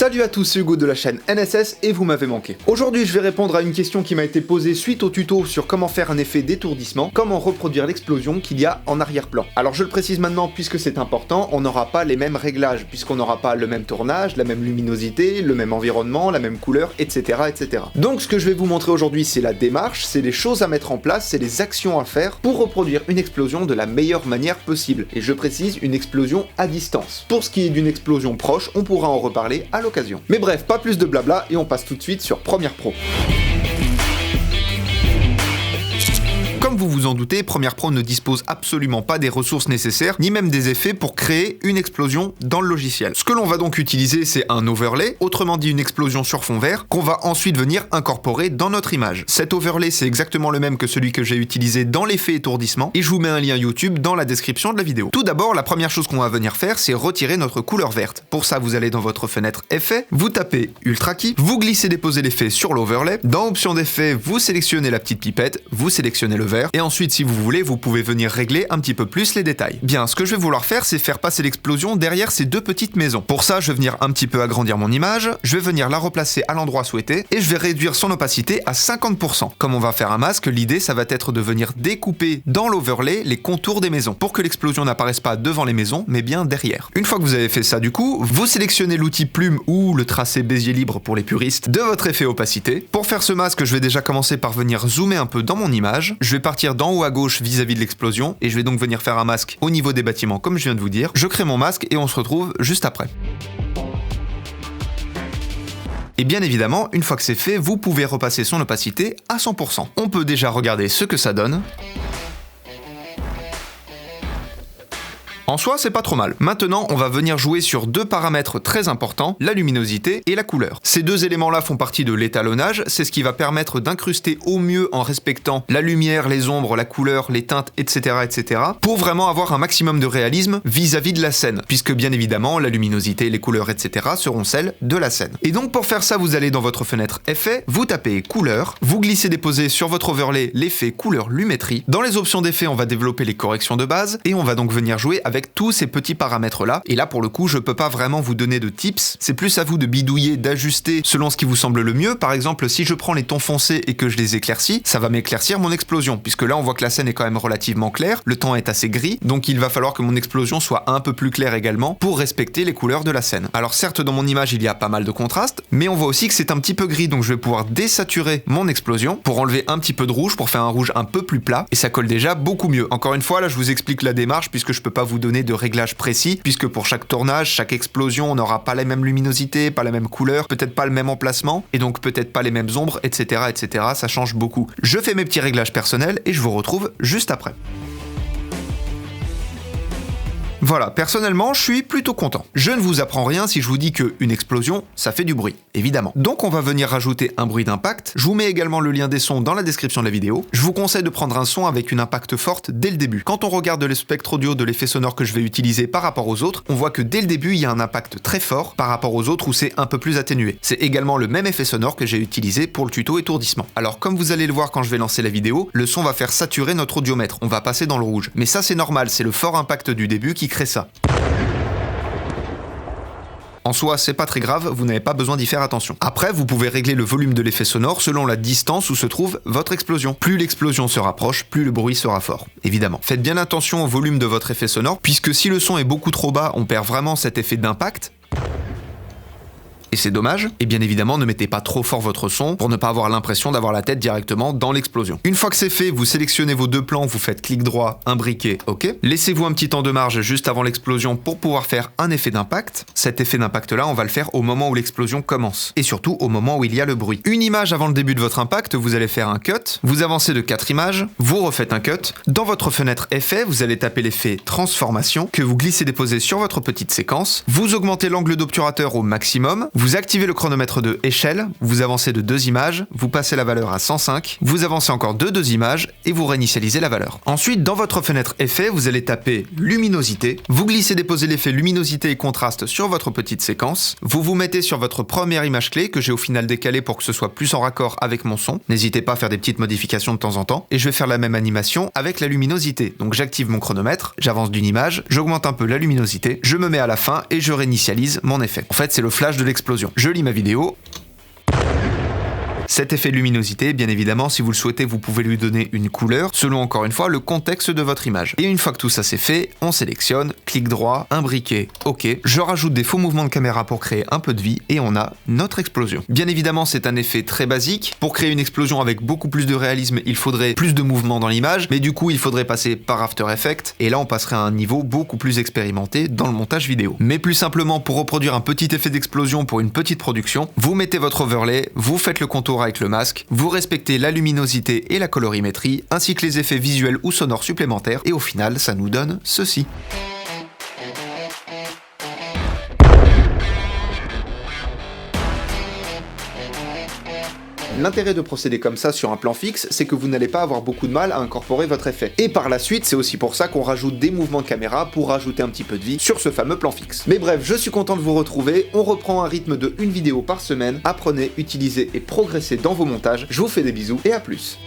Salut à tous, c'est Hugo de la chaîne NSS et vous m'avez manqué. Aujourd'hui je vais répondre à une question qui m'a été posée suite au tuto sur comment faire un effet d'étourdissement, comment reproduire l'explosion qu'il y a en arrière-plan. Alors je le précise maintenant puisque c'est important, on n'aura pas les mêmes réglages, puisqu'on n'aura pas le même tournage, la même luminosité, le même environnement, la même couleur, etc. etc. Donc ce que je vais vous montrer aujourd'hui c'est la démarche, c'est les choses à mettre en place, c'est les actions à faire pour reproduire une explosion de la meilleure manière possible. Et je précise, une explosion à distance. Pour ce qui est d'une explosion proche, on pourra en reparler à l'occasion. Mais bref, pas plus de blabla et on passe tout de suite sur Premiere Pro. Comme vous vous en doutez, Premiere Pro ne dispose absolument pas des ressources nécessaires, ni même des effets pour créer une explosion dans le logiciel. Ce que l'on va donc utiliser, c'est un overlay, autrement dit une explosion sur fond vert, qu'on va ensuite venir incorporer dans notre image. Cet overlay, c'est exactement le même que celui que j'ai utilisé dans l'effet étourdissement, et je vous mets un lien YouTube dans la description de la vidéo. Tout d'abord, la première chose qu'on va venir faire, c'est retirer notre couleur verte. Pour ça, vous allez dans votre fenêtre Effets, vous tapez Ultra Key, vous glissez déposer l'effet sur l'overlay, dans Options d'effet, vous sélectionnez la petite pipette, vous sélectionnez le vert, et ensuite si vous voulez, vous pouvez venir régler un petit peu plus les détails. Bien, ce que je vais vouloir faire, c'est faire passer l'explosion derrière ces deux petites maisons. Pour ça, je vais venir un petit peu agrandir mon image, je vais venir la replacer à l'endroit souhaité, et je vais réduire son opacité à 50%. Comme on va faire un masque, l'idée ça va être de venir découper dans l'overlay les contours des maisons, pour que l'explosion n'apparaisse pas devant les maisons, mais bien derrière. Une fois que vous avez fait ça du coup, vous sélectionnez l'outil plume ou le tracé Bézier libre pour les puristes de votre effet opacité. Pour faire ce masque, je vais déjà commencer par venir zoomer un peu dans mon image, je vais partir d'en haut à gauche vis-à-vis de l'explosion et je vais donc venir faire un masque au niveau des bâtiments comme je viens de vous dire. Je crée mon masque et on se retrouve juste après. Et bien évidemment, une fois que c'est fait, vous pouvez repasser son opacité à 100%. On peut déjà regarder ce que ça donne. En soi, c'est pas trop mal. Maintenant, on va venir jouer sur deux paramètres très importants, la luminosité et la couleur. Ces deux éléments-là font partie de l'étalonnage, c'est ce qui va permettre d'incruster au mieux en respectant la lumière, les ombres, la couleur, les teintes, etc., etc., pour vraiment avoir un maximum de réalisme vis-à-vis de la scène, puisque bien évidemment, la luminosité, les couleurs, etc. seront celles de la scène. Et donc pour faire ça, vous allez dans votre fenêtre Effets, vous tapez Couleur, vous glissez déposer sur votre overlay l'effet Couleur Lumétrie. Dans les options d'effets, on va développer les corrections de base, et on va donc venir jouer avec tous ces petits paramètres là, et là pour le coup je peux pas vraiment vous donner de tips, c'est plus à vous de bidouiller, d'ajuster selon ce qui vous semble le mieux. Par exemple, si je prends les tons foncés et que je les éclaircis, ça va m'éclaircir mon explosion, puisque là on voit que la scène est quand même relativement claire, le temps est assez gris, donc il va falloir que mon explosion soit un peu plus claire également pour respecter les couleurs de la scène. Alors certes dans mon image il y a pas mal de contraste, mais on voit aussi que c'est un petit peu gris, donc je vais pouvoir désaturer mon explosion pour enlever un petit peu de rouge, pour faire un rouge un peu plus plat, et ça colle déjà beaucoup mieux. Encore une fois, là je vous explique la démarche puisque je peux pas vous donner de réglage précis, puisque pour chaque tournage, chaque explosion, on n'aura pas la même luminosité, pas la même couleur, peut-être pas le même emplacement, et donc peut-être pas les mêmes ombres, etc., etc. Ça change beaucoup. Je fais mes petits réglages personnels et je vous retrouve juste après. Voilà, personnellement, je suis plutôt content. Je ne vous apprends rien si je vous dis qu'une explosion, ça fait du bruit, évidemment. Donc on va venir rajouter un bruit d'impact. Je vous mets également le lien des sons dans la description de la vidéo. Je vous conseille de prendre un son avec une impact forte dès le début. Quand on regarde le spectre audio de l'effet sonore que je vais utiliser par rapport aux autres, on voit que dès le début, il y a un impact très fort par rapport aux autres où c'est un peu plus atténué. C'est également le même effet sonore que j'ai utilisé pour le tuto étourdissement. Alors comme vous allez le voir quand je vais lancer la vidéo, le son va faire saturer notre audiomètre. On va passer dans le rouge. Mais ça c'est normal, c'est le fort impact du début qui crée ça. En soi, c'est pas très grave, vous n'avez pas besoin d'y faire attention. Après, vous pouvez régler le volume de l'effet sonore selon la distance où se trouve votre explosion. Plus l'explosion se rapproche, plus le bruit sera fort, évidemment. Faites bien attention au volume de votre effet sonore, puisque si le son est beaucoup trop bas, on perd vraiment cet effet d'impact. Et c'est dommage, et bien évidemment ne mettez pas trop fort votre son pour ne pas avoir l'impression d'avoir la tête directement dans l'explosion. Une fois que c'est fait, vous sélectionnez vos deux plans, vous faites clic droit, imbriquer, ok. Laissez-vous un petit temps de marge juste avant l'explosion pour pouvoir faire un effet d'impact. Cet effet d'impact là, on va le faire au moment où l'explosion commence, et surtout au moment où il y a le bruit. Une image avant le début de votre impact, vous allez faire un cut, vous avancez de 4 images, vous refaites un cut. Dans votre fenêtre effet, vous allez taper l'effet transformation, que vous glissez déposer sur votre petite séquence, vous augmentez l'angle d'obturateur au maximum, vous activez le chronomètre de échelle, vous avancez de 2 images, vous passez la valeur à 105, vous avancez encore de 2 images et vous réinitialisez la valeur. Ensuite, dans votre fenêtre effet, vous allez taper luminosité, vous glissez déposer l'effet luminosité et contraste sur votre petite séquence, vous vous mettez sur votre première image clé que j'ai au final décalée pour que ce soit plus en raccord avec mon son. N'hésitez pas à faire des petites modifications de temps en temps, et je vais faire la même animation avec la luminosité. Donc j'active mon chronomètre, j'avance d'une image, j'augmente un peu la luminosité, je me mets à la fin et je réinitialise mon effet. En fait, c'est le flash de l'explosion explosion. Je lis ma vidéo. Cet effet de luminosité, bien évidemment, si vous le souhaitez, vous pouvez lui donner une couleur, selon encore une fois le contexte de votre image. Et une fois que tout ça c'est fait, on sélectionne, clic droit, imbriquer, ok. Je rajoute des faux mouvements de caméra pour créer un peu de vie et on a notre explosion. Bien évidemment, c'est un effet très basique. Pour créer une explosion avec beaucoup plus de réalisme, il faudrait plus de mouvements dans l'image, mais du coup, il faudrait passer par After Effects et là, on passerait à un niveau beaucoup plus expérimenté dans le montage vidéo. Mais plus simplement, pour reproduire un petit effet d'explosion pour une petite production, vous mettez votre overlay, vous faites le contour avec le masque, vous respectez la luminosité et la colorimétrie, ainsi que les effets visuels ou sonores supplémentaires, et au final, ça nous donne ceci. L'intérêt de procéder comme ça sur un plan fixe, c'est que vous n'allez pas avoir beaucoup de mal à incorporer votre effet. Et par la suite, c'est aussi pour ça qu'on rajoute des mouvements de caméra pour rajouter un petit peu de vie sur ce fameux plan fixe. Mais bref, je suis content de vous retrouver, on reprend un rythme de une vidéo par semaine, apprenez, utilisez et progressez dans vos montages, je vous fais des bisous et à plus.